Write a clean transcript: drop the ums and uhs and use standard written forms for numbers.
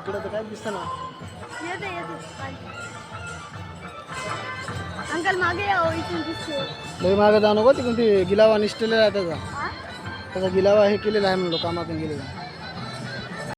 पुढे तर काय दिसतं ना. येते अंकल मागे यावं इथून दिसतो. लई मागे जाऊ नको तिकडून ती गिलावा निष्ठलेला आहे त्याचा हा? त्याचा गिलावा हे केलेला आहे म्हणलो कामातून गेलेला.